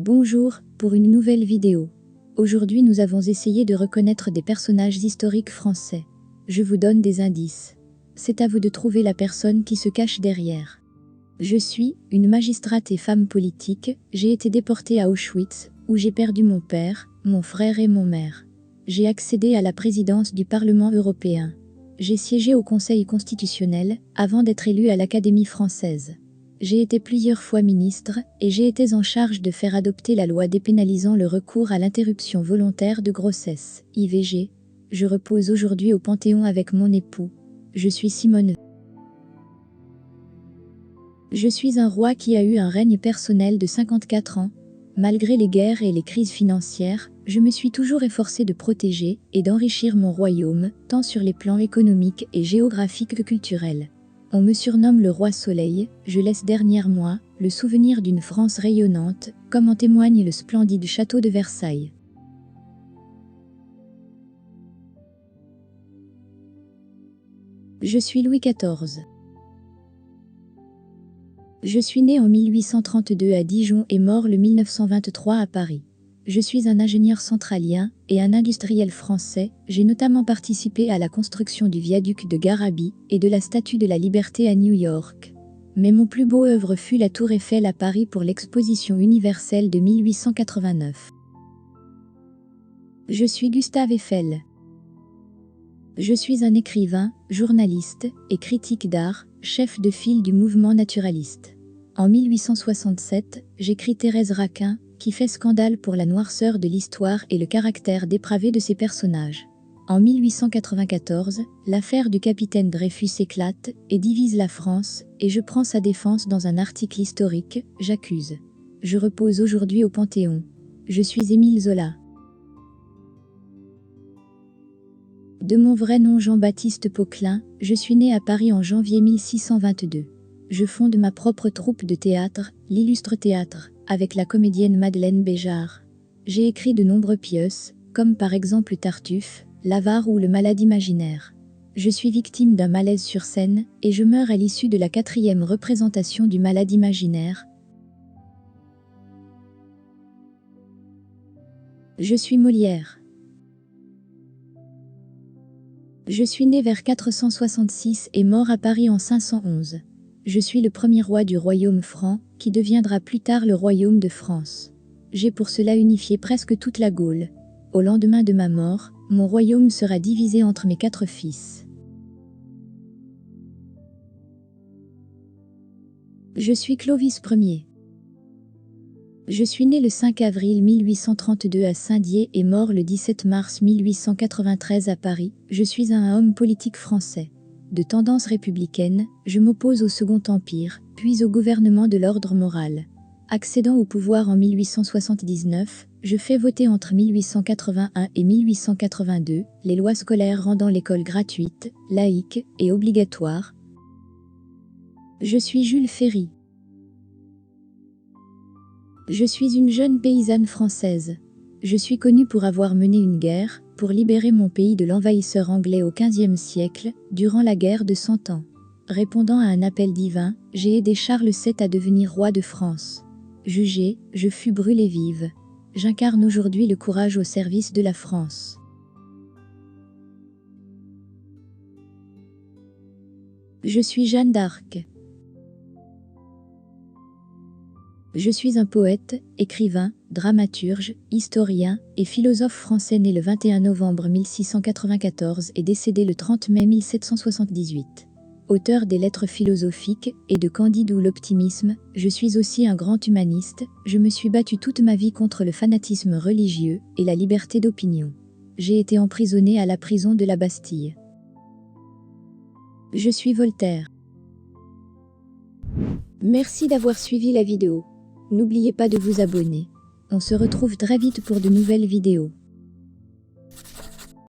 Bonjour, pour une nouvelle vidéo. Aujourd'hui nous avons essayé de reconnaître des personnages historiques français. Je vous donne des indices. C'est à vous de trouver la personne qui se cache derrière. Je suis une magistrate et femme politique, j'ai été déportée à Auschwitz, où j'ai perdu mon père, mon frère et mon mère. J'ai accédé à la présidence du Parlement européen. J'ai siégé au Conseil constitutionnel, avant d'être élue à l'Académie française. J'ai été plusieurs fois ministre, et j'ai été en charge de faire adopter la loi dépénalisant le recours à l'interruption volontaire de grossesse, IVG. Je repose aujourd'hui au Panthéon avec mon époux. Je suis Simone. Je suis un roi qui a eu un règne personnel de 54 ans. Malgré les guerres et les crises financières, je me suis toujours efforcé de protéger et d'enrichir mon royaume, tant sur les plans économiques et géographiques que culturels. On me surnomme le roi Soleil, je laisse derrière moi le souvenir d'une France rayonnante, comme en témoigne le splendide château de Versailles. Je suis Louis XIV. Je suis né en 1832 à Dijon et mort le 1923 à Paris. Je suis un ingénieur centralien et un industriel français, j'ai notamment participé à la construction du viaduc de Garabit et de la Statue de la Liberté à New York. Mais mon plus beau œuvre fut la Tour Eiffel à Paris pour l'exposition universelle de 1889. Je suis Gustave Eiffel. Je suis un écrivain, journaliste et critique d'art, chef de file du mouvement naturaliste. En 1867, j'écris Thérèse Raquin, qui fait scandale pour la noirceur de l'histoire et le caractère dépravé de ses personnages. En 1894, l'affaire du capitaine Dreyfus éclate et divise la France, et je prends sa défense dans un article historique, J'accuse. Je repose aujourd'hui au Panthéon. Je suis Émile Zola. De mon vrai nom Jean-Baptiste Poquelin, je suis né à Paris en janvier 1622. Je fonde ma propre troupe de théâtre, l'Illustre Théâtre, avec la comédienne Madeleine Béjart. J'ai écrit de nombreux pièces, comme par exemple Tartuffe, L'Avare ou Le Malade imaginaire. Je suis victime d'un malaise sur scène, et je meurs à l'issue de la 4e représentation du Malade imaginaire. Je suis Molière. Je suis né vers 466 et mort à Paris en 511. Je suis le premier roi du royaume franc, qui deviendra plus tard le royaume de France. J'ai pour cela unifié presque toute la Gaule. Au lendemain de ma mort, mon royaume sera divisé entre mes 4 fils. Je suis Clovis Ier. Je suis né le 5 avril 1832 à Saint-Dié et mort le 17 mars 1893 à Paris. Je suis un homme politique français. De tendance républicaine, je m'oppose au Second Empire, puis au gouvernement de l'ordre moral. Accédant au pouvoir en 1879, je fais voter entre 1881 et 1882 les lois scolaires rendant l'école gratuite, laïque et obligatoire. Je suis Jules Ferry. Je suis une jeune paysanne française. Je suis connue pour avoir mené une guerre, pour libérer mon pays de l'envahisseur anglais au XVe siècle, durant la guerre de 100 ans. Répondant à un appel divin, j'ai aidé Charles VII à devenir roi de France. Jugée, je fus brûlée vive. J'incarne aujourd'hui le courage au service de la France. Je suis Jeanne d'Arc. Je suis un poète, écrivain, dramaturge, historien et philosophe français né le 21 novembre 1694 et décédé le 30 mai 1778. Auteur des lettres philosophiques et de Candide ou l'optimisme, je suis aussi un grand humaniste, je me suis battu toute ma vie contre le fanatisme religieux et la liberté d'opinion. J'ai été emprisonné à la prison de la Bastille. Je suis Voltaire. Merci d'avoir suivi la vidéo. N'oubliez pas de vous abonner. On se retrouve très vite pour de nouvelles vidéos.